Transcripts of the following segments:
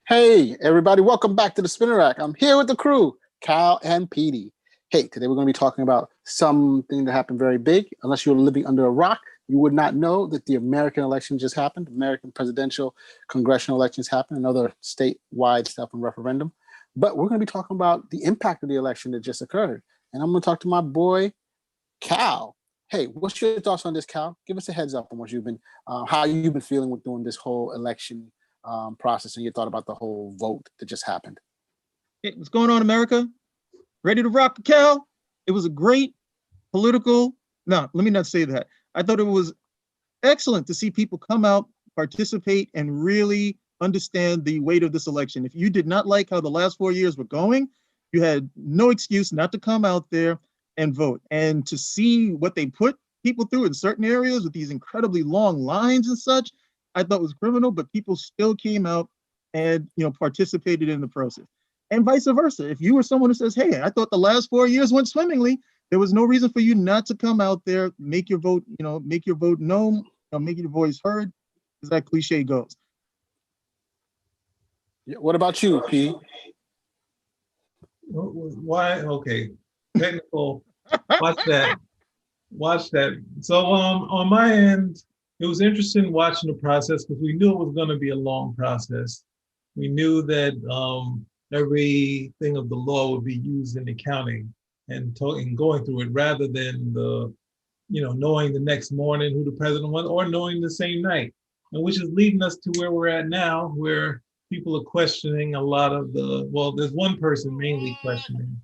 Hey, everybody, welcome back to the Spinner Rack. I'm here with the crew, Cal and Petey. Hey, today we're going to be talking about something that happened very big. Unless you're living under a rock, you would not know that the American election just happened. American presidential, congressional elections happened, and other statewide stuff and referendum. But we're going to be talking about the impact of the election that just occurred. And I'm going to talk to my boy, Cal. Hey, what's your thoughts on this, Cal? Give us a heads up on what you've been, how you've been feeling with doing this whole election process, and your thought about the whole vote that just happened. Hey, what's going on, America? Ready to rock the Cal? It was a great political. No, let me not say that. I thought it was excellent to see people come out, participate, and really understand the weight of this election. If you did not like how the last 4 years were going, you had no excuse not to come out there and vote. And to see what they put people through in certain areas with these incredibly long lines and such, I thought was criminal, but people still came out and participated in the process. And vice versa. If you were someone who says, hey, I thought the last 4 years went swimmingly, there was no reason for you not to come out there, make your vote, make your vote known, make your voice heard, as that cliche goes. Yeah, what about you, P? Why? Okay, technical. Watch that. Watch that. So on my end, it was interesting watching the process because we knew it was going to be a long process. We knew that everything of the law would be used in accounting and going through it rather than knowing the next morning who the president was or knowing the same night, and which is leading us to where we're at now, where people are questioning a lot of there's one person mainly questioning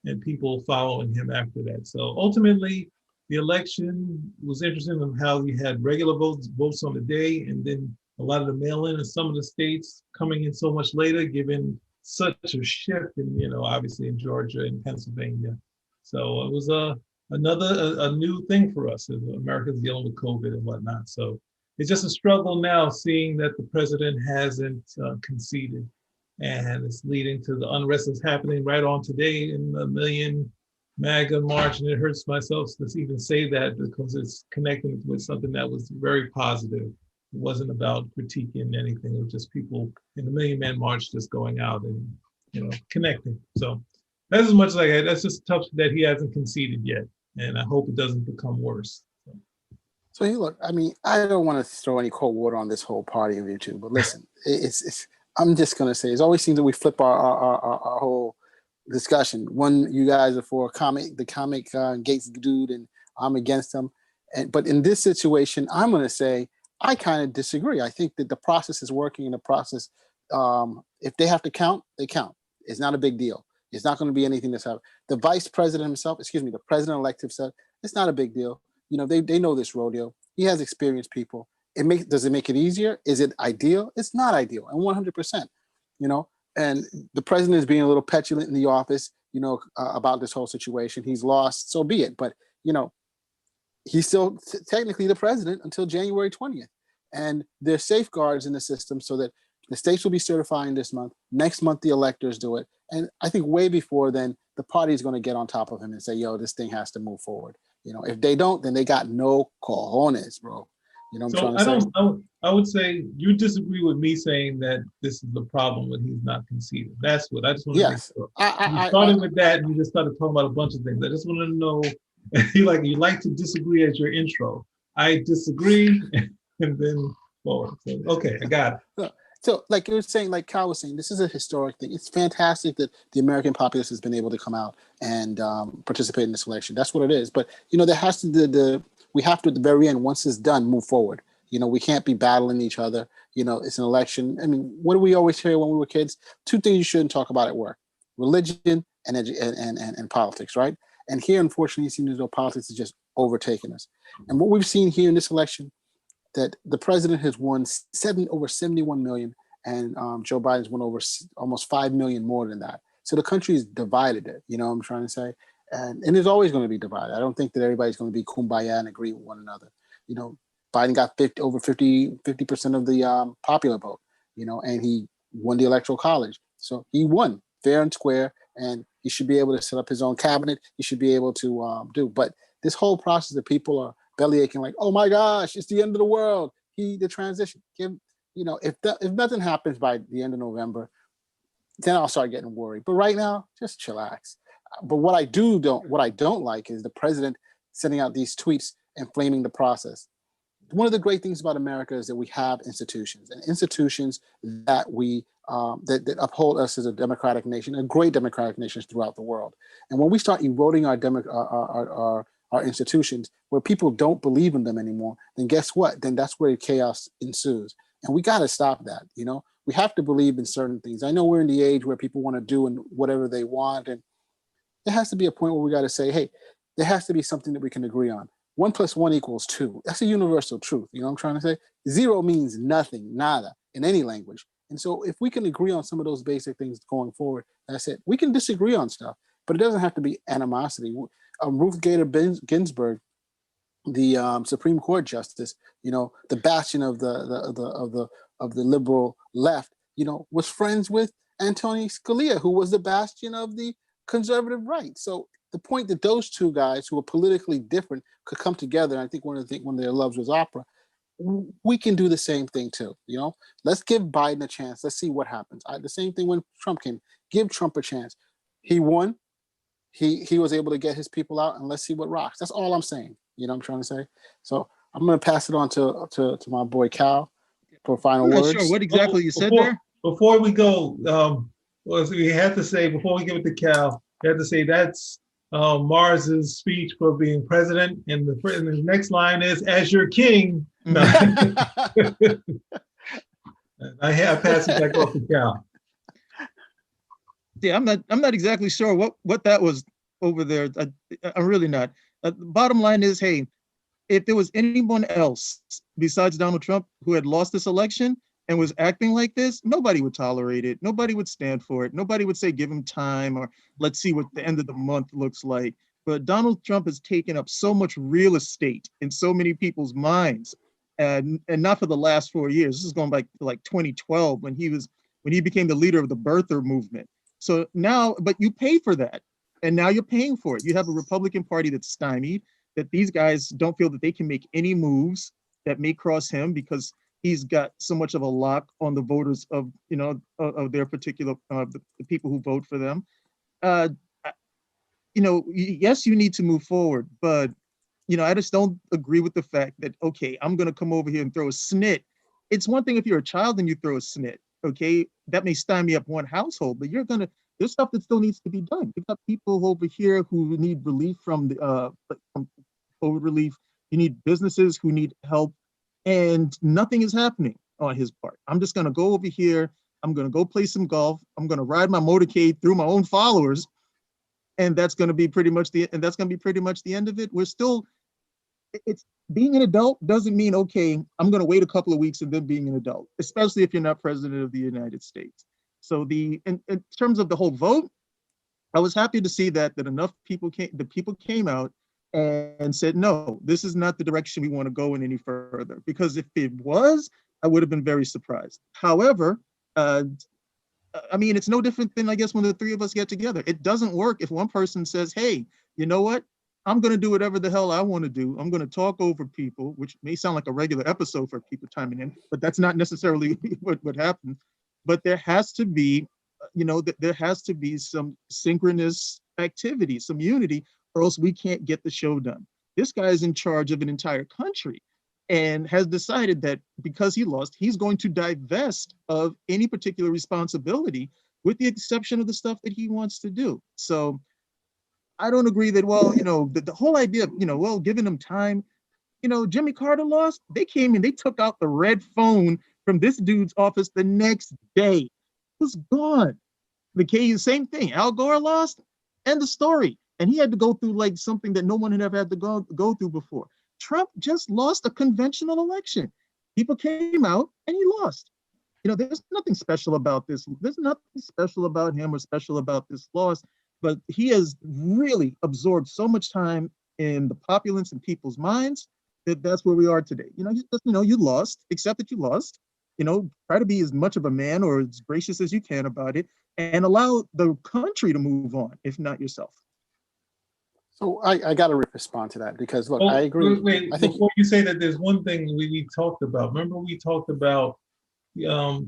and people following him after that. So ultimately, the election was interesting in how we had regular votes on the day, and then a lot of the mail-in in some of the states coming in so much later, given such a shift in, obviously in Georgia and Pennsylvania. So it was a new thing for us as Americans dealing with COVID and whatnot. So it's just a struggle now seeing that the president hasn't conceded, and it's leading to the unrest that's happening right on today in the Million MAGA march. And it hurts myself to even say that because it's connecting with something that was very positive. It wasn't about critiquing anything. It was just people in the Million Man March just going out and, connecting. So that's as much as I had. That's just tough that he hasn't conceded yet. And I hope it doesn't become worse. So hey, look, I mean, I don't want to throw any cold water on this whole party of you two, but listen, it's I'm just going to say, it always seems that we flip our whole discussion. One, you guys are for the comic Gates dude, and I'm against him. But in this situation, I'm going to say, I kind of disagree. I think that the process is working in the process. If they have to count, they count. It's not a big deal. It's not going to be anything that's happening. The vice president himself, the president-elect himself, it's not a big deal. They know this rodeo. He has experienced people. Does it make it easier? Is it ideal? It's not ideal, and 100%. And the president is being a little petulant in the office, about this whole situation. He's lost, so be it. But he's still technically the president until January 20th, and there's safeguards in the system so that the states will be certifying this month. Next month, the electors do it, and I think way before then, the party is going to get on top of him and say, "Yo, this thing has to move forward." If they don't, then they got no cojones, bro. I would say you disagree with me saying that this is the problem when he's not conceding. That's what I just want to make sure. You started with that, and you just started talking about a bunch of things. I just want to know, you like to disagree as your intro. I disagree, and then forward. So, okay, I got it. So, like you were saying, like Cal was saying, this is a historic thing. It's fantastic that the American populace has been able to come out and participate in this election. That's what it is. But there has to we have to, at the very end, once it's done, move forward. We can't be battling each other. It's an election. I mean, what do we always hear when we were kids? Two things you shouldn't talk about at work: religion and politics, right? And here, unfortunately, it seems as though politics is just overtaking us. And what we've seen here in this election, that the president has won over 71 million, and Joe Biden's won over almost 5 million more than that. So the country is divided. What I'm trying to say, and it's always going to be divided. I don't think that everybody's going to be kumbaya and agree with one another. Biden got over 50% of the popular vote. And he won the electoral college, so he won fair and square, and he should be able to set up his own cabinet. He should be able to do. But this whole process that people are belly aching, like, oh my gosh, it's the end of the world. The transition. if nothing happens by the end of November, then I'll start getting worried. But right now, just chillax. But what I don't like is the president sending out these tweets and flaming the process. One of the great things about America is that we have institutions, and institutions that that uphold us as a democratic nation, a great democratic nations throughout the world. And when we start eroding our institutions, where people don't believe in them anymore, then guess what? Then that's where chaos ensues. And we got to stop that. We have to believe in certain things. I know we're in the age where people want to do and whatever they want, and there has to be a point where we got to say, hey, there has to be something that we can agree on. 1 + 1 = 2. That's a universal truth. You know what I'm trying to say? 0 means nothing, nada, in any language. And so if we can agree on some of those basic things going forward, that's it. We can disagree on stuff, but it doesn't have to be animosity. Ruth Bader Ginsburg, the Supreme Court justice, the bastion of the liberal left, was friends with Antonin Scalia, who was the bastion of the conservative right. So the point that those two guys who are politically different could come together, and I think one of their loves was opera, we can do the same thing too. Let's give Biden a chance. Let's see what happens. The same thing when Trump came. Give Trump a chance. He won. He was able to get his people out, and let's see what rocks. That's all I'm saying. You know what I'm trying to say? So I'm going to pass it on to my boy Cal for final words. Sure. What exactly you said there? Before we go, we have to say, before we give it to Cal, we have to say that's Mars's speech for being president, and the next line is, "As your king." No. I pass it back off to Cal. Yeah, I'm not exactly sure what that was over there. I'm really not. The bottom line is, hey, if there was anyone else besides Donald Trump who had lost this election and was acting like this, nobody would tolerate it. Nobody would stand for it. Nobody would say, give him time, or let's see what the end of the month looks like. But Donald Trump has taken up so much real estate in so many people's minds, and not for the last 4 years. This is going back to like 2012 when he became the leader of the birther movement. So now, but you pay for that. And now you're paying for it. You have a Republican Party that's stymied, that these guys don't feel that they can make any moves that may cross him because he's got so much of a lock on the voters of their particular, the people who vote for them. Yes, you need to move forward, but I just don't agree with the fact that, okay, I'm going to come over here and throw a snit. It's one thing if you're a child and you throw a snit, okay, that may stymie up one household, but there's stuff that still needs to be done. You've got people over here who need relief from COVID relief. You need businesses who need help, and nothing is happening on his part. I'm just going to go over here. I'm going to go play some golf. I'm going to ride my motorcade through my own followers, and that's going to be pretty much the end of it. It's being an adult doesn't mean, okay, I'm going to wait a couple of weeks and then being an adult, especially if you're not president of the United States. So in terms of the whole vote, I was happy to see that enough people came out and said, no, this is not the direction we want to go in any further. Because if it was, I would have been very surprised. However, it's no different than, I guess, when the three of us get together. It doesn't work if one person says, hey, you know what? I'm going to do whatever the hell I want to do. I'm going to talk over people, which may sound like a regular episode for people chiming in, but that's not necessarily what happened. But there has to be, some synchronous activity, some unity, or else we can't get the show done. This guy is in charge of an entire country and has decided that because he lost, he's going to divest of any particular responsibility, with the exception of the stuff that he wants to do. So I don't agree that, the whole idea of, giving him time, Jimmy Carter lost, they came and they took out the red phone from this dude's office the next day. It was gone. The same thing. Al Gore lost, end of story. And he had to go through like something that no one had ever had to go through before. Trump just lost a conventional election. People came out and he lost. There's nothing special about this. There's nothing special about him or special about this loss, but he has really absorbed so much time in the populace and people's minds that's where we are today. You lost, accept that you lost, try to be as much of a man or as gracious as you can about it, and allow the country to move on, if not yourself. So I got to respond to that because, look, I agree. Wait, I think before you say that, there's one thing we talked about. Remember we talked about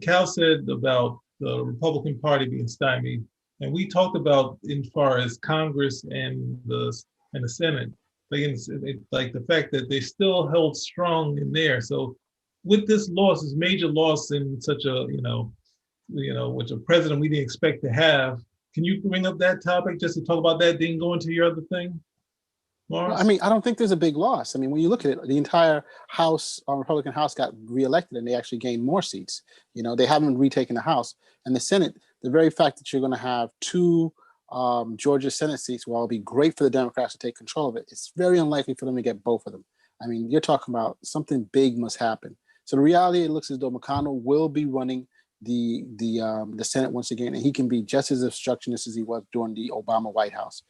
Cal said about the Republican Party being stymied, and we talked about in far as Congress and the Senate, like the fact that they still held strong in there. So with this loss, this major loss in such a which a president we didn't expect to have. Can you bring up that topic just to talk about that? Then go into your other thing, Well, I Morris? mean, I don't think there's a big loss. I mean, when you look at it, the entire House, Republican House got reelected and they actually gained more seats. They haven't retaken the House. And the Senate, the very fact that you're going to have two Georgia Senate seats, while it'll be great for the Democrats to take control of it, it's very unlikely for them to get both of them. I mean, you're talking about something big must happen. So the reality, it looks as though McConnell will be running the Senate once again, and he can be just as obstructionist as he was during the Obama White House.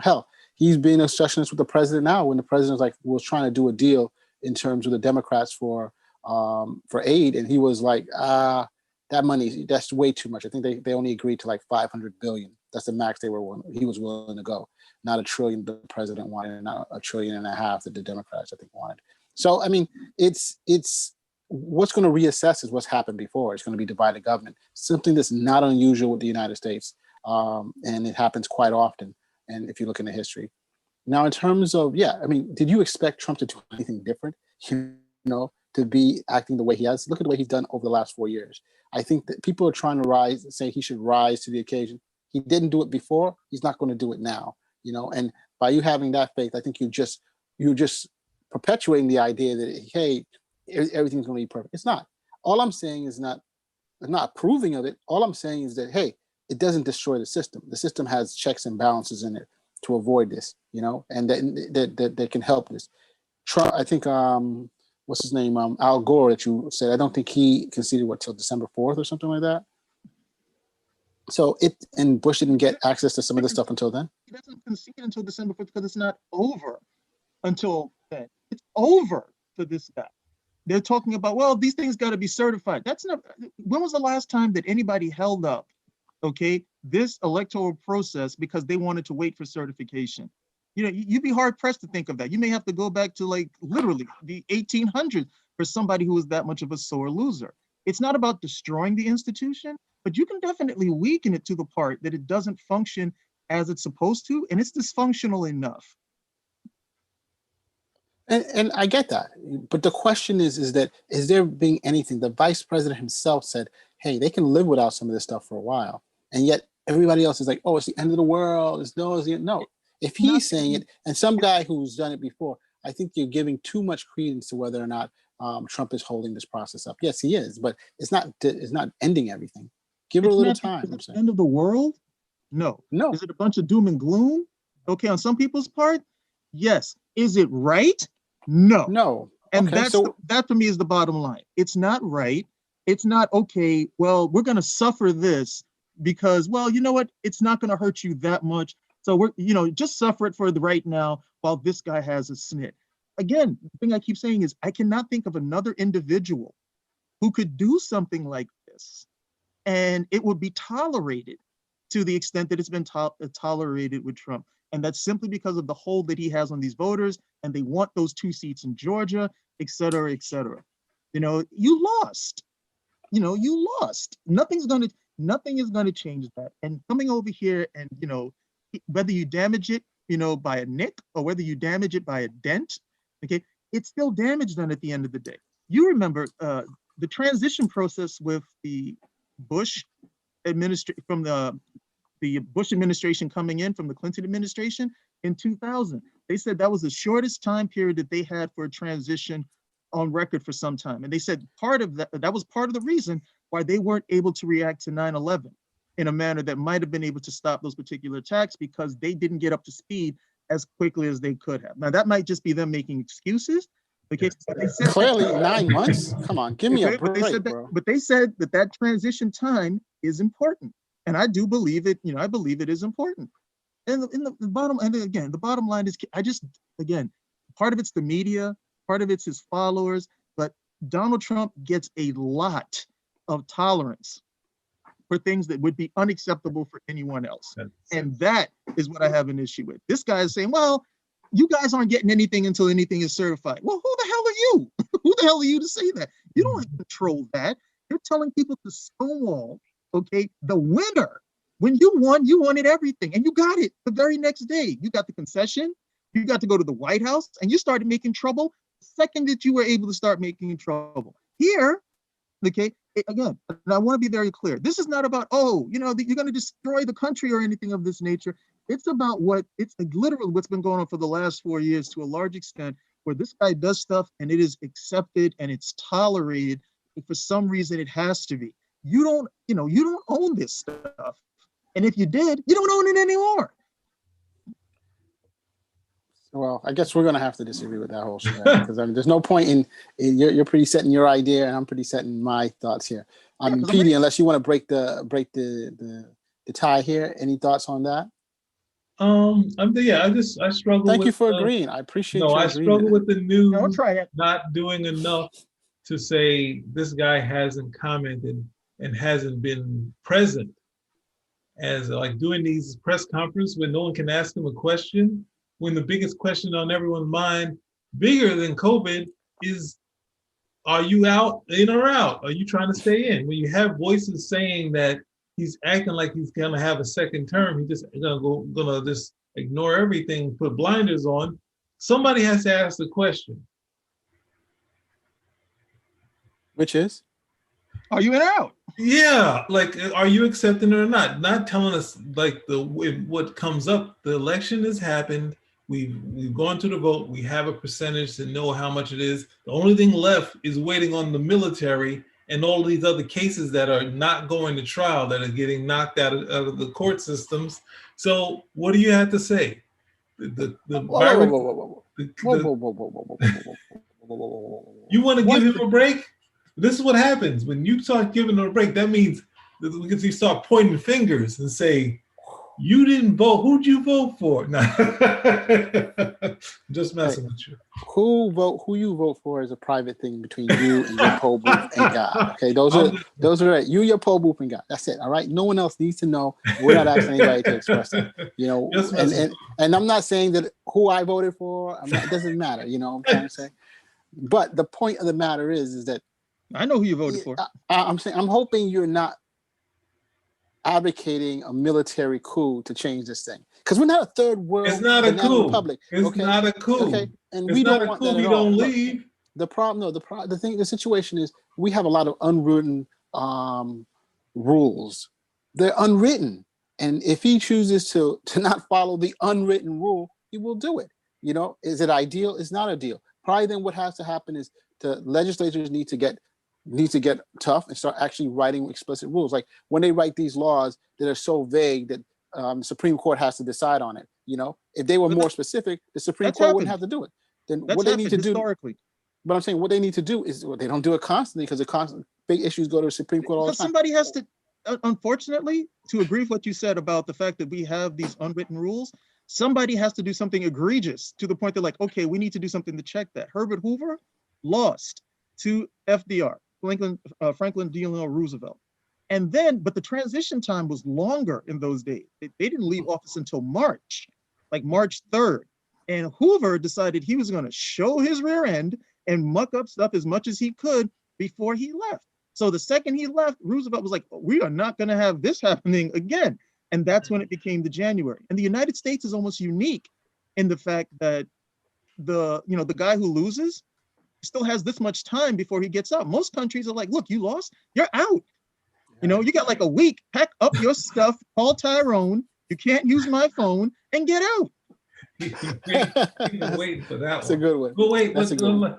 Hell, he's being obstructionist with the president now when the president was trying to do a deal in terms of the Democrats for aid, and he was like, that money, that's way too much. I think they only agreed to like 500 billion. That's the max he was willing to go. Not $1 trillion the president wanted, and not $1.5 trillion that the Democrats I think wanted. So I mean, it's what's going to reassess is what's happened before. It's going to be divided government, something that's not unusual with the United States, and it happens quite often. And if you look into history, now in terms of I mean, did you expect Trump to do anything different? To be acting the way he has. Look at the way he's done over the last 4 years. I think that people are trying to say he should rise to the occasion. He didn't do it before. He's not going to do it now. And by you having that faith, I think you're just perpetuating the idea that, hey, everything's going to be perfect. It's not. All I'm saying is not approving of it. All I'm saying is that, hey, it doesn't destroy the system. The system has checks and balances in it to avoid this, and that can help this. Trump, I think, what's his name? Al Gore, that you said, I don't think he conceded till December 4th or something like that. So and Bush didn't get access to some of the stuff until then. He doesn't concede until December 4th because it's not over until then. It's over for this guy. They're talking about, well, these things got to be certified. That's not. When was the last time that anybody held up, this electoral process because they wanted to wait for certification? You'd be hard pressed to think of that. You may have to go back to like literally the 1800s for somebody who was that much of a sore loser. It's not about destroying the institution, but you can definitely weaken it to the part that it doesn't function as it's supposed to, and it's dysfunctional enough. And I get that, but the question is there being anything? The vice president himself said, hey, they can live without some of this stuff for a while, and yet everybody else is like, oh, it's the end of the world. No. If he's saying it, and some guy who's done it before, I think you're giving too much credence to whether or not Trump is holding this process up. Yes, he is, but it's not ending everything. Give it a little time. Is it the end of the world? No. Is it a bunch of doom and gloom? Okay, on some people's part, yes. Is it right? No. And that for me is the bottom line. It's not right. It's not okay. Well, we're going to suffer this because, well, you know what? It's not going to hurt you that much. So we're, just suffer it for the right now while this guy has a snit. Again, the thing I keep saying is I cannot think of another individual who could do something like this and it would be tolerated to the extent that it's been tolerated with Trump. And that's simply because of the hold that he has on these voters, and they want those 2 seats in Georgia, et cetera, et cetera. You lost. You lost. Nothing is going to change that. And coming over here and, whether you damage it, by a nick or whether you damage it by a dent, okay, it's still damage done at the end of the day. You remember the transition process with the Bush administration, from the Bush administration coming in from the Clinton administration in 2000. They said that was the shortest time period that they had for a transition on record for some time. And they said part of that was part of the reason why they weren't able to react to 9/11 in a manner that might have been able to stop those particular attacks because they didn't get up to speed as quickly as they could have. Now, that might just be them making excuses. Okay, but they said clearly 9 months. Come on, give me a break, bro. But they said that transition time is important. And I do believe it, I believe it is important. And the bottom line is, part of it's the media, part of it's his followers, but Donald Trump gets a lot of tolerance for things that would be unacceptable for anyone else. And that is what I have an issue with. This guy is saying, well, you guys aren't getting anything until anything is certified. Well, who the hell are you? Who the hell are you to say that? You don't control that. You're telling people to stonewall, okay, the winner. When you wanted everything, and you got it the very next day. You got the concession, you got to go to the White House, and you started making trouble the second that you were able to start making trouble. Here, okay, again, and I want to be very clear. This is not about, oh, you're going to destroy the country or anything of this nature. It's about it's literally what's been going on for the last 4 years to a large extent, where this guy does stuff and it is accepted and it's tolerated. And for some reason, it has to be. You don't own this stuff. And if you did, you don't own it anymore. Well, I guess we're going to have to disagree with that whole shit, because there's no point in you're pretty set in your idea, and I'm pretty set in my thoughts here. Petey, unless you want to break the tie here, any thoughts on that? I struggle. Thank you for agreeing. I appreciate. No, I struggle with the news try not doing enough to say this guy hasn't commented and hasn't been present, as like doing these press conferences when no one can ask him a question, when the biggest question on everyone's mind, bigger than COVID, is, are you out, in or out? Are you trying to stay in? When you have voices saying that he's acting like he's gonna have a second term, he's just gonna just ignore everything, put blinders on, somebody has to ask the question. Which is? Are you in or out? Yeah, like, are you accepting it or not? Not telling us like what comes up. The election has happened. We've gone to the vote. We have a percentage to know how much it is. The only thing left is waiting on the military and all these other cases that are not going to trial, that are getting knocked out of the court systems. So what do you have to say? You want to give him a break? This is what happens when you start giving him a break. That means you start pointing fingers and say, you didn't vote. Who'd you vote for? No. Just messing with you. Who you vote for is a private thing between you and your poll booth and God. Okay, those are right. You, your poll booth, and God. That's it. All right. No one else needs to know. We're not asking anybody to express that. And I'm not saying that who I voted for. It doesn't matter. You know what I'm trying to say. But the point of the matter is that I know who you voted for. I'm saying I'm hoping you're not advocating a military coup to change this thing, because we're not a third world. It's not a coup. Republic. It's not a coup. Okay, and it's we not don't a want coup. that We at don't all. leave. The situation is we have a lot of unwritten rules. They're unwritten, and if he chooses to not follow the unwritten rule, he will do it. Is it ideal? It's not ideal. Probably then what has to happen is the legislators need to get tough and start actually writing explicit rules. Like when they write these laws that are so vague that the Supreme Court has to decide on it. If they were more specific, the Supreme Court wouldn't have to do it. Then what they need to do historically. But I'm saying what they need to do is, they don't do it constantly, because big issues go to the Supreme Court all the time. Somebody has to, unfortunately, to agree with what you said about the fact that we have these unwritten rules, somebody has to do something egregious to the point that, like, okay, we need to do something to check that. Herbert Hoover lost to FDR. Franklin Delano Roosevelt. But the transition time was longer in those days. They didn't leave office until March 3rd. And Hoover decided he was going to show his rear end and muck up stuff as much as he could before he left. So the second he left, Roosevelt was like, we are not going to have this happening again. And that's when it became the January. And the United States is almost unique in the fact that the guy who loses still has this much time before he gets out. Most countries are like, look, you lost, you're out. You got like a week, pack up your stuff, call Tyrone, you can't use my phone, and get out. You've been waiting for that. That's a good one. But wait, that's a good one.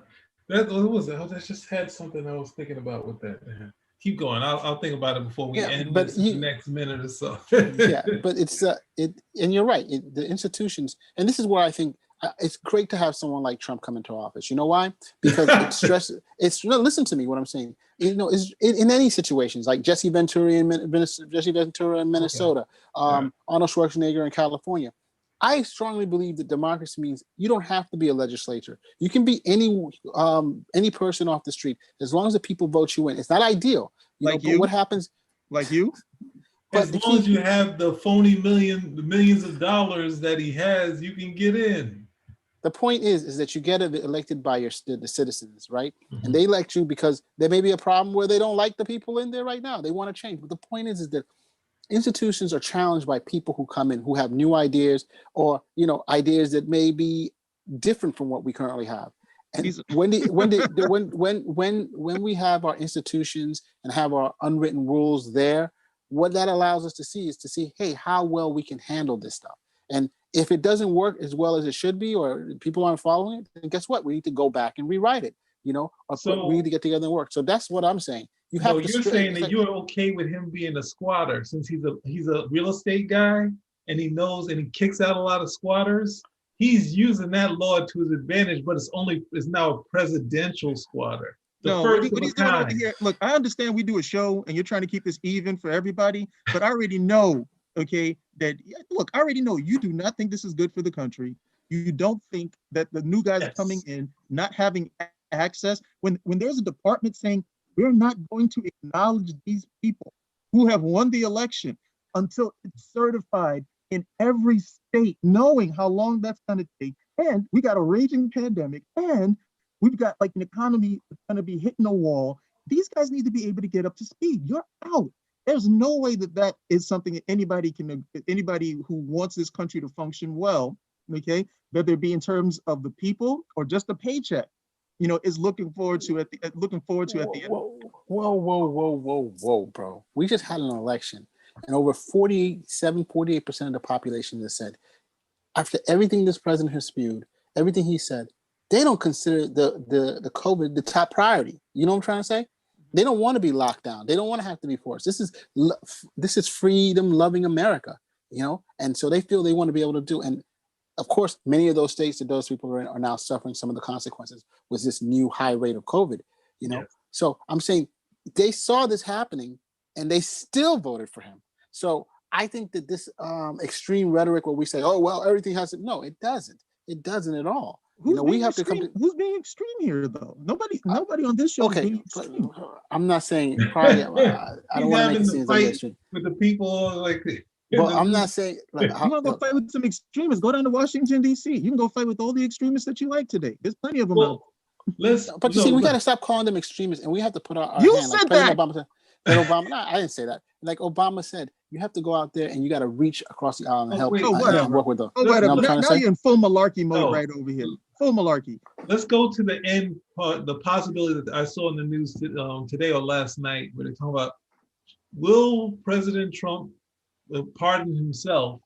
What was it? I just had something I was thinking about with that. Keep going. I'll think about it before we end this next minute or so. Yeah, but it's and you're right. The institutions, and this is where I think it's great to have someone like Trump come into office. You know why? Because it stresses. Listen to me. What I'm saying. Is in any situations, like Jesse Ventura in Minnesota, Arnold Schwarzenegger in California. I strongly believe that democracy means you don't have to be a legislator. You can be any person off the street, as long as the people vote you in. It's not ideal, but what happens? Like you. As long as you have the phony millions of dollars that he has, you can get in. the point is that you get elected by the citizens, right? Mhm. And they elect you because there may be a problem where they don't like the people in there right now. They want to change. But the point is that institutions are challenged by people who come in who have new ideas or ideas that may be different from what we currently have. And when we have our institutions and have our unwritten rules there, what that allows us to see is to see, hey, how well we can handle this stuff. And if it doesn't work as well as it should be, or people aren't following it, then guess what? We need to go back and rewrite it, we need to get together and work. So that's what I'm saying. You have to. You're saying that you're okay with him being a squatter since he's a real estate guy and he knows and he kicks out a lot of squatters. He's using that law to his advantage, but it's now a presidential squatter. What he's doing over here. Look, I understand we do a show and you're trying to keep this even for everybody, but I already know, okay, I already know you do not think this is good for the country. You don't think that the new guys coming in, not having access, when there's a department saying, we're not going to acknowledge these people who have won the election until it's certified in every state, knowing how long that's going to take. And we got a raging pandemic, and we've got like an economy that's going to be hitting a wall. These guys need to be able to get up to speed. You're out. There's no way that is something that anybody who wants this country to function well, okay, whether it be in terms of the people or just the paycheck, is looking forward to at the end. Whoa, bro. We just had an election, and over 48% of the population has said, after everything this president has spewed, everything he said, they don't consider the COVID the top priority. You know what I'm trying to say? They don't want to be locked down. They don't want to have to be forced. This is freedom loving America, and so they feel they want to be able to do. And of course, many of those states that those people are in are now suffering some of the consequences with this new high rate of COVID, Yes. So I'm saying they saw this happening and they still voted for him. So I think that this extreme rhetoric where we say, oh, well, everything has to, no, it doesn't. It doesn't at all. Who's being extreme here, though? Nobody on this show. Okay, I'm not saying probably. I don't want to make it seem like extreme with the people like. Well, I'm not saying like you want to go fight with some extremists. Go down to Washington D.C. You can go fight with all the extremists that you like today. There's plenty of them out. But we got to stop calling them extremists, and we have to put our you hand. Said like that. Obama. No, I didn't say that. Like Obama said, you have to go out there and you got to reach across the aisle and help and work with them. Whatever. Now you're in full malarkey mode right over here. Full malarkey. Let's go to the end part. The possibility that I saw in the news today or last night, where they're talking about, will President Trump pardon himself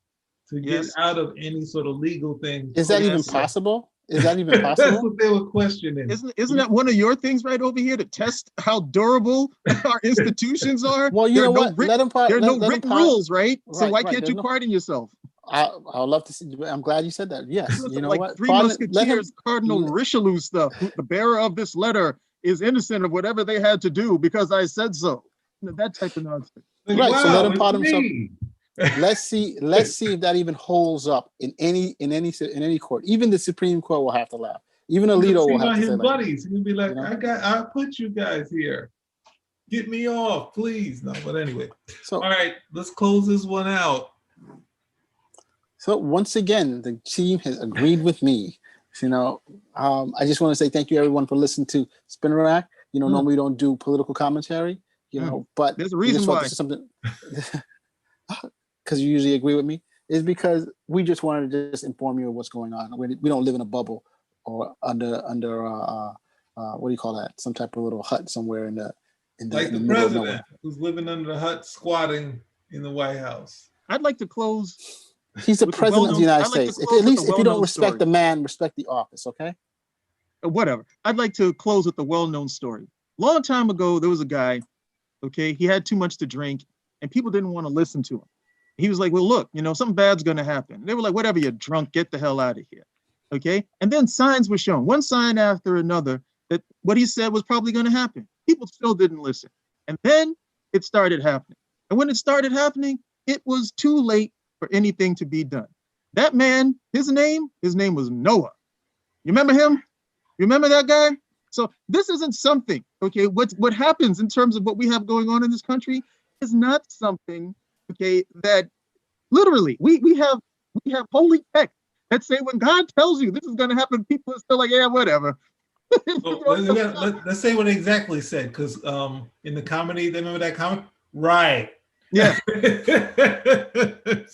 to get out of any sort of legal thing? Is that even possible? Is that even possible? That's what they were questioning. Isn't that one of your things right over here to test how durable our institutions are? Well, you know what? There are no written rules, right? So why can't you pardon yourself? I'd love to see. I'm glad you said that. Yes, you know like what? Three Musketeers, Cardinal Richelieu stuff. The bearer of this letter is innocent of whatever they had to do because I said so. That type of nonsense. Right. Wow, so let him pardon himself. Let's see if that even holds up in any court. Even the Supreme Court will have to laugh. Even Alito will have to his say buddies. He'll be like, I put you guys here. Get me off, please. No, but anyway. So all right, let's close this one out. So once again, the team has agreed with me. I just want to say thank you everyone for listening to Spinner Rack. Normally we don't do political commentary, but there's a reason why. This is something because you usually agree with me, is because we just wanted to just inform you of what's going on. We don't live in a bubble or under what do you call that? Some type of little hut somewhere in the like the president who's living under the hut squatting in the White House. I'd like to close. He's the president of the United States. At least if you don't respect the man, respect the office, okay? Whatever. I'd like to close with a well-known story. Long time ago, there was a guy, okay? He had too much to drink and people didn't want to listen to him. He was like, well, look, something bad's going to happen. They were like, whatever, you're drunk, get the hell out of here. Okay. And then signs were shown, one sign after another, that what he said was probably going to happen. People still didn't listen. And then it started happening. And when it started happening, it was too late for anything to be done. That man, his name was Noah. You remember him? You remember that guy? So this isn't something, okay, what happens in terms of what we have going on in this country is not something, okay, that literally we have holy text Let's say when God tells you this is going to happen, people are still like, yeah, whatever. Well, let's say what they exactly said, because in the comedy, they remember that comment? Right. Yeah.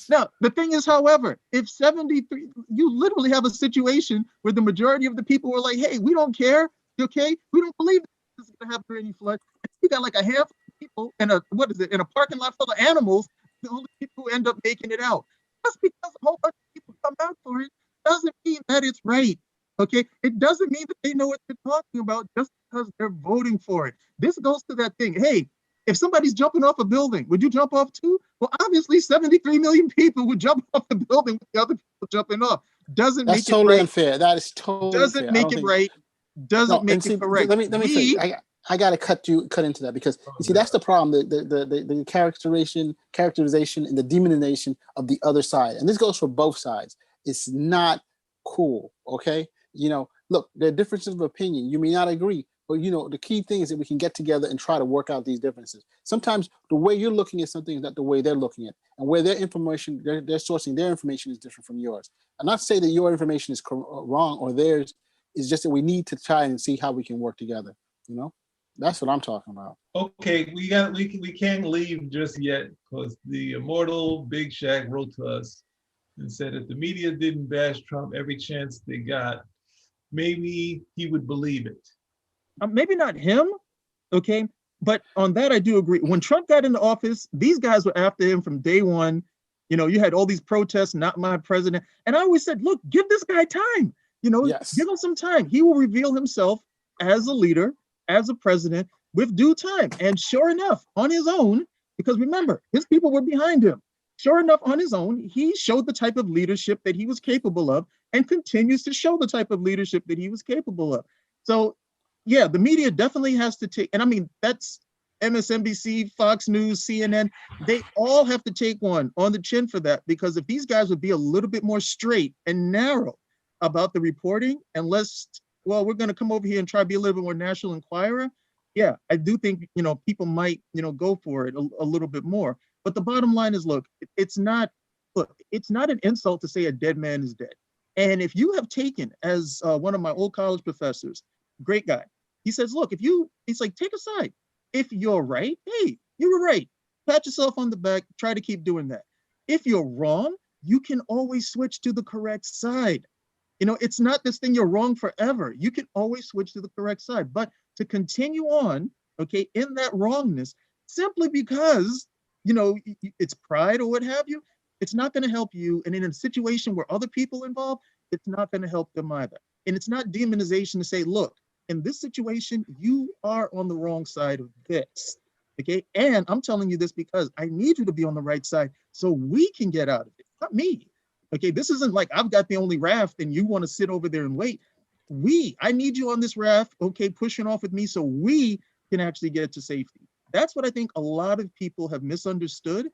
Now, the thing is, however, if 73, you literally have a situation where the majority of the people were like, hey, we don't care, okay? We don't believe this is going to happen during any flood. You got like a handful of people in a, what is it, in a parking lot full of animals, the only people who end up making it out. Just because a whole bunch of people come out for it doesn't mean that it's right, okay? It doesn't mean that they know what they're talking about just because they're voting for it. This goes to that thing, hey, if somebody's jumping off a building, would you jump off too? Well, obviously 73 million people would jump off the building with the other people jumping off. Doesn't That's make it totally right. unfair. That is totally Doesn't unfair. I make don't it think. right. Doesn't No, and make see, it correct. let me say, I got to cut into that because you see that's the problem. The characterization, and the demonization of the other side, and this goes for both sides. It's not cool. Okay, look, there are differences of opinion. You may not agree, but the key thing is that we can get together and try to work out these differences. Sometimes the way you're looking at something is not the way they're looking at it, and where their information, they're sourcing their information is different from yours. I'm not saying that your information is wrong or theirs. It's just that we need to try and see how we can work together. That's what I'm talking about. Okay, we can't leave just yet because the immortal Big Shaq wrote to us and said if the media didn't bash Trump every chance they got, maybe he would believe it. Maybe not him, okay? But on that, I do agree. When Trump got into office, these guys were after him from day one. You had all these protests, not my president. And I always said, look, give this guy time. Yes. Give him some time. He will reveal himself as a leader, as a president, with due time. And sure enough, on his own, because remember, his people were behind him. Sure enough, on his own, he showed the type of leadership that he was capable of and continues to show the type of leadership that he was capable of. So, yeah, the media definitely has to take, and I mean, that's MSNBC, Fox News, CNN, they all have to take one on the chin for that, because if these guys would be a little bit more straight and narrow about the reporting, and we're going to come over here and try to be a little bit more National Enquirer, yeah, I do think, people might, go for it a little bit more. But the bottom line is, look, it's not an insult to say a dead man is dead. And if you have taken, as one of my old college professors, great guy, he says, look, he's like, take a side. If you're right, hey, you were right. Pat yourself on the back, try to keep doing that. If you're wrong, you can always switch to the correct side. It's not this thing you're wrong forever. You can always switch to the correct side. But to continue on, okay, in that wrongness, simply because, it's pride or what have you, it's not going to help you. And in a situation where other people are involved, it's not going to help them either. And it's not demonization to say, look, in this situation, you are on the wrong side of this. Okay. And I'm telling you this because I need you to be on the right side so we can get out of it. Not me. Okay. This isn't like I've got the only raft and you want to sit over there and wait. I need you on this raft, okay, pushing off with me so we can actually get to safety. That's what I think a lot of people have misunderstood.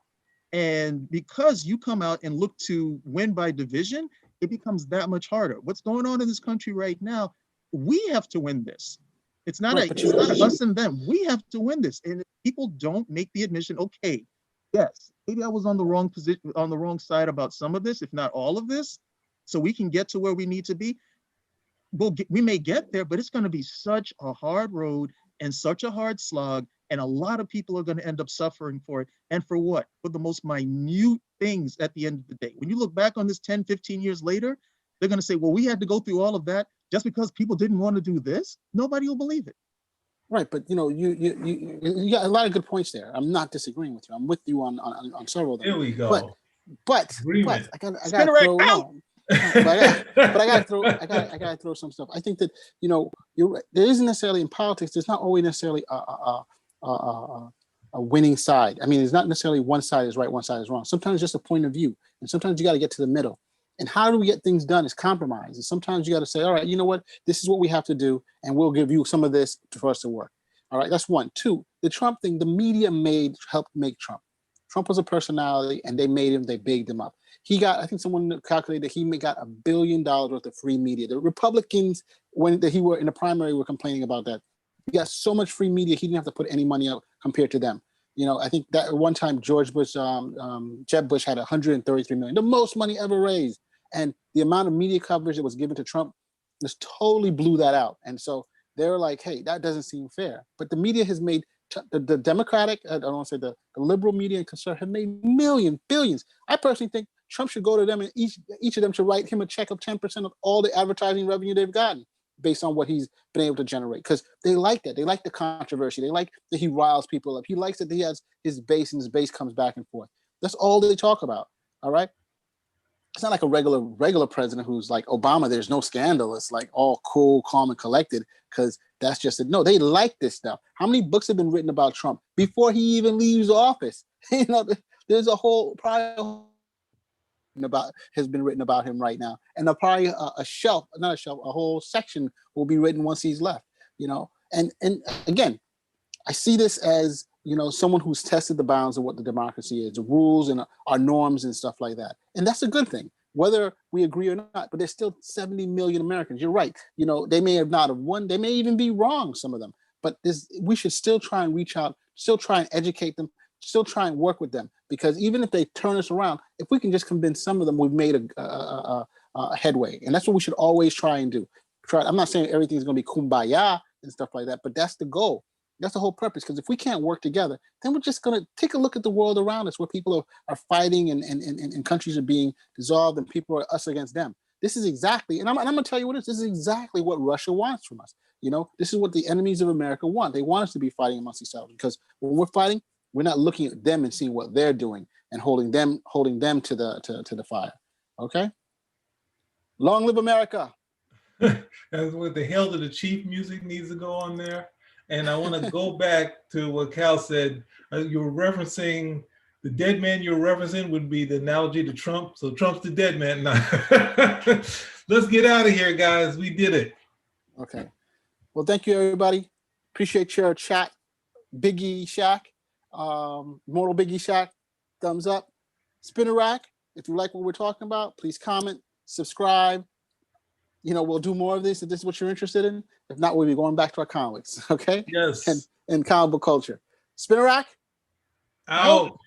And because you come out and look to win by division, it becomes that much harder. What's going on in this country right now, we have to win this. It's not, right, it's not us and them. We have to win this. And if people don't make the admission, okay, yes, maybe I was on the wrong position, on the wrong side about some of this, if not all of this, so we can get to where we need to be. We may get there, but it's going to be such a hard road and such a hard slog. And a lot of people are going to end up suffering for it. And for what? For the most minute things at the end of the day. When you look back on this 10, 15 years later, they're going to say, well, we had to go through all of that just because people didn't want to do this. Nobody will believe it. Right, but you got a lot of good points there. I'm not disagreeing with you. I'm with you on several of them. Here we go. But Agreement. I got to throw no. But I gotta throw some stuff. I think that there isn't necessarily in politics. There's not always necessarily a winning side. I mean, it's not necessarily one side is right, one side is wrong. Sometimes it's just a point of view, and sometimes you got to get to the middle. And how do we get things done is compromise. And sometimes you got to say, all right, you know what, this is what we have to do, and we'll give you some of this for us to work. All right, that's one. Two, the Trump thing. The media helped make Trump. Trump was a personality, and they made him. They bigged him up. He got, I think someone calculated that he got $1 billion worth of free media. The Republicans, when he were in the primary, were complaining about that. He got so much free media, he didn't have to put any money out compared to them. I think that at one time, Jeb Bush had $133 million, the most money ever raised. And the amount of media coverage that was given to Trump just totally blew that out. And so they're like, hey, that doesn't seem fair. But the media has made the Democratic, I don't want to say the liberal media and conservative have made millions, billions. I personally think Trump should go to them and each of them should write him a check of 10% of all the advertising revenue they've gotten based on what he's been able to generate. Because they like that. They like the controversy. They like that he riles people up. He likes that he has his base and his base comes back and forth. That's all they talk about. All right. It's not like a regular president who's like Obama. There's no scandal. It's like all cool, calm, and collected because that's just it. No, they like this stuff. How many books have been written about Trump before he even leaves office? You know, there's a whole has been written about him right now, and probably a whole section will be written once he's left. You know, and again, I see this as, you know, someone who's tested the bounds of what the democracy is, the rules and our norms and stuff like that. And that's a good thing, whether we agree or not, but there's still 70 million Americans. You're right. You know, they may have not have won. They may even be wrong, some of them, but we should still try and reach out, still try and educate them, still try and work with them, because even if they turn us around, if we can just convince some of them, we've made a headway. And that's what we should always try and do. I'm not saying everything's going to be kumbaya and stuff like that, but that's the goal. That's the whole purpose. Because if we can't work together, then we're just going to take a look at the world around us where people are fighting and countries are being dissolved and people are us against them. This is exactly, and I'm going to tell you what it is. This is exactly what Russia wants from us. You know, this is what the enemies of America want. They want us to be fighting amongst each other, because when we're fighting, we're not looking at them and seeing what they're doing and holding them to the fire. Okay. Long live America. That's what the Hail to the Chief music needs to go on there. And I want to go back to what Cal said. You're referencing the dead man you're referencing would be the analogy to Trump. So Trump's the dead man now. Let's get out of here, guys. We did it. Okay. Well, thank you, everybody. Appreciate your chat. Biggie Shack, Mortal Biggie Shack, thumbs up. Spinner Rack, if you like what we're talking about, please comment, subscribe. You know, we'll do more of this if this is what you're interested in. If not, we'll be going back to our comics, okay? Yes. And comic book culture. Spinner Rack? Out.